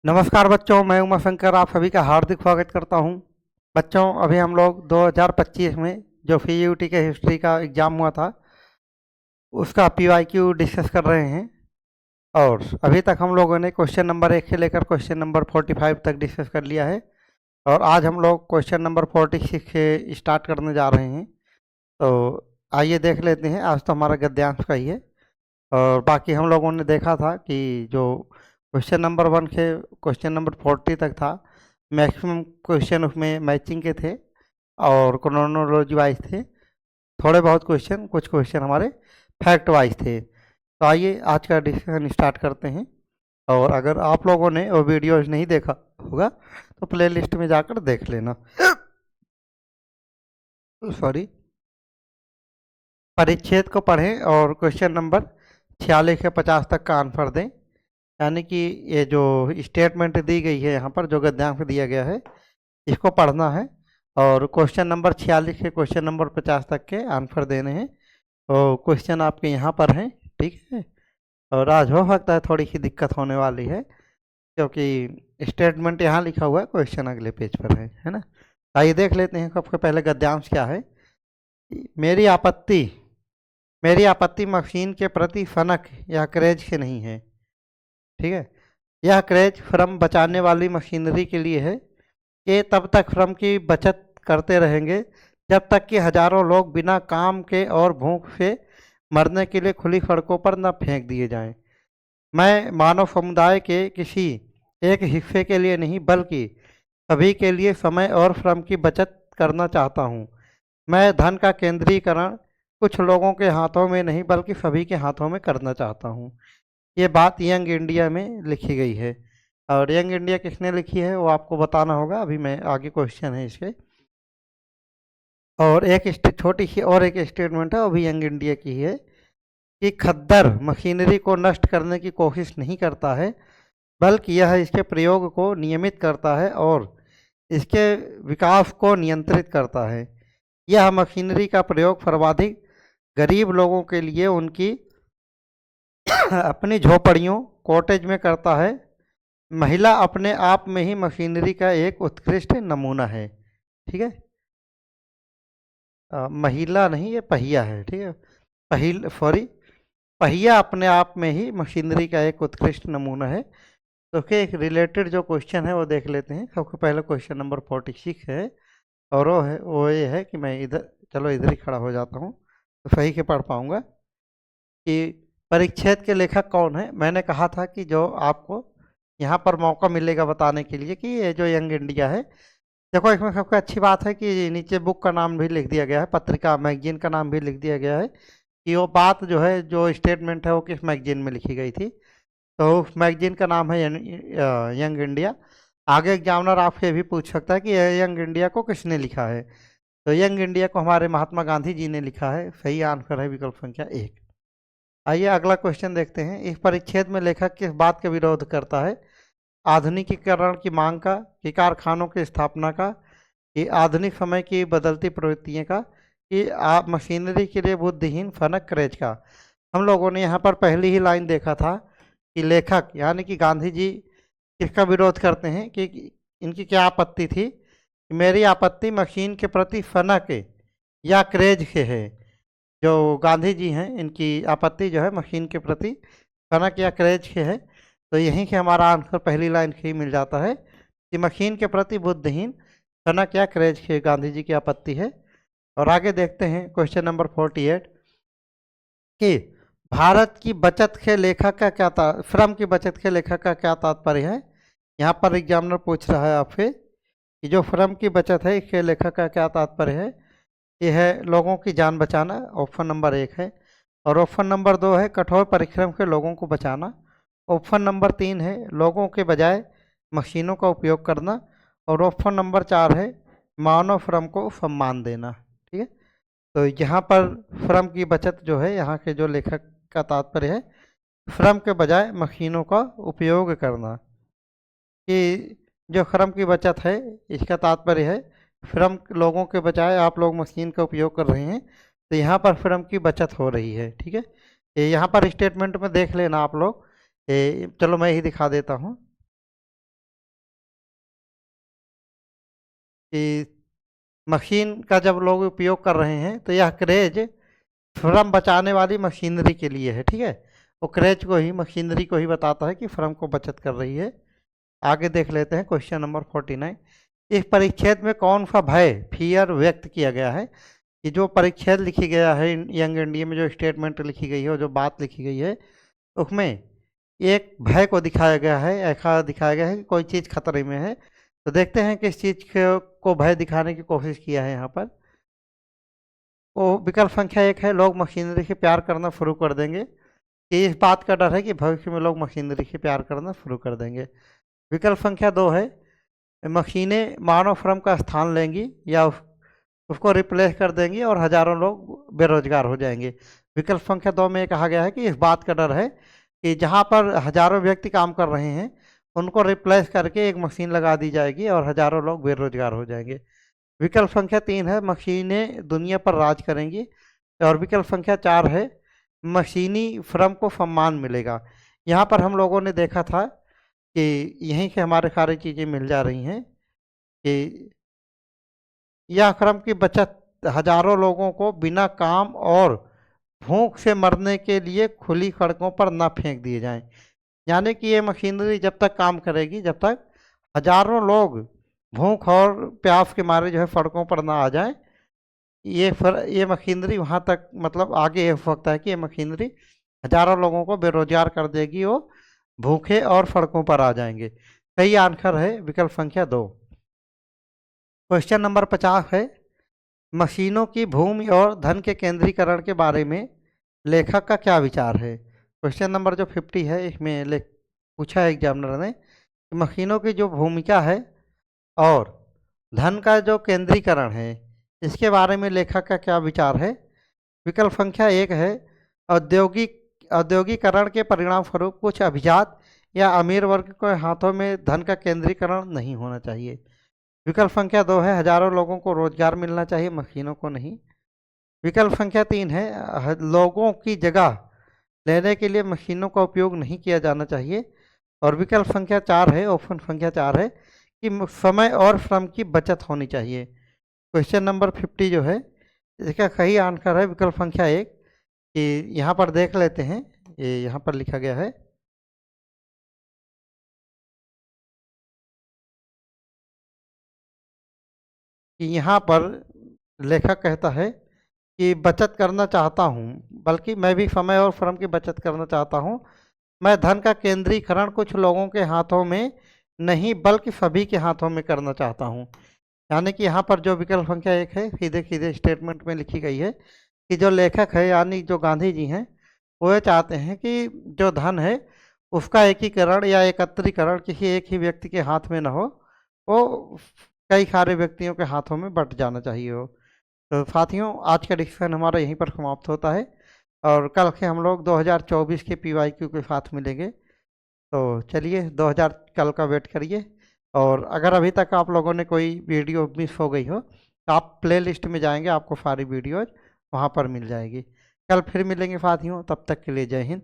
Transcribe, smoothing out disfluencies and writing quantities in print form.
नमस्कार बच्चों, मैं उमा शंकर आप सभी का हार्दिक स्वागत करता हूं। बच्चों, अभी हम लोग 2025 में जो पीयूटी के हिस्ट्री का एग्ज़ाम हुआ था उसका पीवाईक्यू डिस्कस कर रहे हैं। और अभी तक हम लोगों ने क्वेश्चन नंबर 1 से लेकर क्वेश्चन नंबर 45 तक डिस्कस कर लिया है। और आज हम लोग क्वेश्चन नंबर 46 से स्टार्ट करने जा रहे हैं। तो आइए देख लेते हैं। आज तो हमारा गद्यांश का ही है। और बाकी हम लोगों ने देखा था कि जो क्वेश्चन नंबर 1 से क्वेश्चन नंबर 40 तक था, मैक्सिमम क्वेश्चन उसमें मैचिंग के थे और क्रोनोलॉजी वाइज थे। थोड़े बहुत क्वेश्चन, कुछ क्वेश्चन हमारे फैक्ट वाइज थे। तो आइए आज का डिस्कशन स्टार्ट करते हैं। और अगर आप लोगों ने वो वीडियोज नहीं देखा होगा तो प्ले लिस्ट में जाकर देख लेना। सॉरी। परिच्छेद को पढ़ें और क्वेश्चन नंबर 46 से 50 तक का आंसर दें। यानी कि ये जो स्टेटमेंट दी गई है यहाँ पर, जो गद्यांश दिया गया है, इसको पढ़ना है और क्वेश्चन नंबर 46 से क्वेश्चन नंबर 50 तक के आंसर देने हैं। तो क्वेश्चन आपके यहाँ पर हैं, ठीक है। और आज हो सकता है थोड़ी सी दिक्कत होने वाली है क्योंकि स्टेटमेंट यहाँ लिखा हुआ है, क्वेश्चन अगले पेज पर है ना। आइए देख लेते हैं सबसे पहले गद्यांश क्या है। मेरी आपत्ति मेरी आपत्ति मशीन के प्रति फनक या क्रेज से नहीं है, ठीक है। यह क्रेज श्रम बचाने वाली मशीनरी के लिए है कि तब तक श्रम की बचत करते रहेंगे जब तक कि हजारों लोग बिना काम के और भूख से मरने के लिए खुली सड़कों पर न फेंक दिए जाएं। मैं मानव समुदाय के किसी एक हिस्से के लिए नहीं बल्कि सभी के लिए समय और श्रम की बचत करना चाहता हूं। मैं धन का केंद्रीकरण कुछ लोगों के हाथों में नहीं बल्कि सभी के हाथों में करना चाहता हूं। ये बात यंग इंडिया में लिखी गई है। और यंग इंडिया किसने लिखी है वो आपको बताना होगा। अभी मैं आगे क्वेश्चन है इसके। और एक छोटी सी और एक स्टेटमेंट है, वो भी यंग इंडिया की ही है कि खद्दर मशीनरी को नष्ट करने की कोशिश नहीं करता है बल्कि यह इसके प्रयोग को नियमित करता है और इसके विकास को नियंत्रित करता है। यह मशीनरी का प्रयोग सर्वाधिक गरीब लोगों के लिए उनकी अपनी झोपड़ियों कॉटेज में करता है। महिला अपने आप में ही मशीनरी का एक उत्कृष्ट नमूना है, ठीक है। महिला नहीं, ये पहिया है, ठीक है। पहिया अपने आप में ही मशीनरी का एक उत्कृष्ट नमूना है। तो के एक रिलेटेड जो क्वेश्चन है वो देख लेते हैं। सबसे पहले क्वेश्चन नंबर 46 है और वो ये है कि मैं इधर, चलो इधर ही खड़ा हो जाता हूँ तो सही से पढ़ पाऊँगा कि परिच्छेद के लेखक कौन है। मैंने कहा था कि जो आपको यहाँ पर मौका मिलेगा बताने के लिए कि ये जो यंग इंडिया है, देखो इसमें सबसे अच्छी बात है कि नीचे बुक का नाम भी लिख दिया गया है, पत्रिका मैगजीन का नाम भी लिख दिया गया है कि वो बात जो है, जो स्टेटमेंट है वो किस मैगजीन में लिखी गई थी। तो उस मैगजीन का नाम है यंग इंडिया। आगे एग्जामिनर आपसे भी पूछ सकता है कि यंग इंडिया को किसने लिखा है। तो यंग इंडिया को हमारे महात्मा गांधी जी ने लिखा है। सही आंसर है विकल्प संख्या 1। आइए अगला क्वेश्चन देखते हैं। इस परिच्छेद में लेखक किस बात का विरोध करता है? आधुनिकीकरण की मांग का, कि कारखानों की स्थापना का, कि आधुनिक समय की बदलती प्रवृत्तियों का, कि आप मशीनरी के लिए बुद्धिहीन फनक क्रेज का। हम लोगों ने यहाँ पर पहली ही लाइन देखा था कि लेखक यानी कि गांधी जी किसका विरोध करते हैं, कि इनकी क्या आपत्ति थी। कि मेरी आपत्ति मशीन के प्रति फनक या क्रेज से है। जो गांधी जी हैं, इनकी आपत्ति जो है मशीन के प्रति फनक या क्रेज से है। तो यहीं से हमारा आंसर पहली लाइन से ही मिल जाता है कि मशीन के प्रति बुद्धिहीन फनक या क्रेज से गांधी जी की आपत्ति है। और आगे देखते हैं क्वेश्चन नंबर 48 कि भारत की बचत के लेखक का क्या श्रम की बचत के लेखक का क्या तात्पर्य है। यहाँ पर एग्जामिनर पूछ रहा है आपसे कि जो श्रम की बचत है इसके लेखक का क्या तात्पर्य है। ये है लोगों की जान बचाना, ऑप्शन नंबर 1 है। और ऑप्शन नंबर 2 है कठोर परिश्रम से लोगों को बचाना। ऑप्शन नंबर 3 है लोगों के बजाय मशीनों का उपयोग करना। और ऑप्शन नंबर 4 है मानव श्रम को सम्मान देना, ठीक है। तो यहाँ पर श्रम की बचत जो है, यहाँ के जो लेखक का तात्पर्य है श्रम के बजाय मशीनों का उपयोग करना। कि जो श्रम की बचत है इसका तात्पर्य है श्रम लोगों के बजाय आप लोग मशीन का उपयोग कर रहे हैं, तो यहाँ पर श्रम की बचत हो रही है, ठीक है। ये यहाँ पर स्टेटमेंट में देख लेना आप लोग। चलो मैं ही दिखा देता हूँ। कि मशीन का जब लोग उपयोग कर रहे हैं तो यह क्रेज श्रम बचाने वाली मशीनरी के लिए है, ठीक है। वो क्रेज को ही, मशीनरी को ही बताता है कि श्रम को बचत कर रही है। आगे देख लेते हैं क्वेश्चन नंबर 49। इस परिच्छेद में कौन सा भय, फियर व्यक्त किया गया है? कि जो परिच्छेद लिखी गया है यंग इंडिया में, जो स्टेटमेंट लिखी गई है और जो बात लिखी गई है, उसमें एक भय को दिखाया गया है, ऐसा दिखाया गया है कि कोई चीज़ खतरे में है। तो देखते हैं किस चीज़ को भय दिखाने की कोशिश किया है यहाँ पर। वो विकल्प संख्या 1 है, लोग मशीनरी से प्यार करना शुरू कर देंगे। कि इस बात का डर है कि भविष्य में लोग मशीनरी से प्यार करना शुरू कर देंगे। विकल्प संख्या 2 है, मशीनें मानव श्रम का स्थान लेंगी या उसको रिप्लेस कर देंगी और हजारों लोग बेरोजगार हो जाएंगे। विकल्प संख्या 2 में कहा गया है कि इस बात का डर है कि जहाँ पर हजारों व्यक्ति काम कर रहे हैं उनको रिप्लेस करके एक मशीन लगा दी जाएगी और हजारों लोग बेरोजगार हो जाएंगे। विकल्प संख्या 3 है, मशीनें दुनिया पर राज करेंगी। और विकल्प संख्या 4 है, मशीनी श्रम को सम्मान मिलेगा। यहाँ पर हम लोगों ने देखा था कि यहीं से हमारे सारी चीज़ें मिल जा रही हैं कि यह श्रम की बचत हजारों लोगों को बिना काम और भूख से मरने के लिए खुली सड़कों पर न फेंक दिए जाएं। यानी कि ये मशीनरी जब तक काम करेगी, जब तक हजारों लोग भूख और प्यास के मारे जो है सड़कों पर ना आ जाएं, ये मशीनरी वहाँ तक, मतलब आगे हो सकता है कि ये मशीनरी हजारों लोगों को बेरोजगार कर देगी, वो भूखे और सड़कों पर आ जाएंगे। सही आंसर है विकल्प संख्या 2। क्वेश्चन नंबर 50 है, मशीनों की भूमि और धन के केंद्रीकरण के बारे में लेखक का क्या विचार है? क्वेश्चन नंबर जो 50 है, इसमें पूछा है एग्जामिनर ने कि मशीनों की जो भूमिका है और धन का जो केंद्रीकरण है, इसके बारे में लेखक का क्या विचार है? विकल्प संख्या 1 है, औद्योगिकरण के परिणाम स्वरूप कुछ अभिजात या अमीर वर्ग के हाथों में धन का केंद्रीकरण नहीं होना चाहिए। विकल्प संख्या 2 है, हजारों लोगों को रोजगार मिलना चाहिए, मशीनों को नहीं। विकल्प संख्या 3 है, लोगों की जगह लेने के लिए मशीनों का उपयोग नहीं किया जाना चाहिए। और विकल्प संख्या 4 है, ऑप्शन संख्या 4 है कि समय और श्रम की बचत होनी चाहिए। क्वेश्चन नंबर 50 जो है, इसका सही आंसर है विकल्प संख्या 1। कि यहाँ पर देख लेते हैं, ये यहाँ पर लिखा गया है कि यहाँ पर लेखक कहता है कि बचत करना चाहता हूँ, बल्कि मैं भी समय और श्रम की बचत करना चाहता हूँ। मैं धन का केंद्रीकरण कुछ लोगों के हाथों में नहीं बल्कि सभी के हाथों में करना चाहता हूँ। यानी कि यहाँ पर जो विकल्प संख्या 1 है, सीधे सीधे स्टेटमेंट में लिखी गई है कि जो लेखक है यानी जो गांधी जी हैं, वो ये चाहते हैं कि जो धन है उसका एकीकरण या एकत्रीकरण किसी एक ही व्यक्ति के हाथ में न हो, वो कई सारे व्यक्तियों के हाथों में बट जाना चाहिए हो। तो साथियों, आज का डिस्कशन हमारा यहीं पर समाप्त होता है और कल से हम लोग 2024 के PYQ के साथ मिलेंगे। तो चलिए 2000 कल का वेट करिए। और अगर अभी तक आप लोगों ने कोई वीडियो मिस हो गई हो तो आप प्लेलिस्ट में जाएंगे, आपको सारी वीडियोज वहाँ पर मिल जाएगी। कल फिर मिलेंगे साथियों, तब तक के लिए जय हिंद।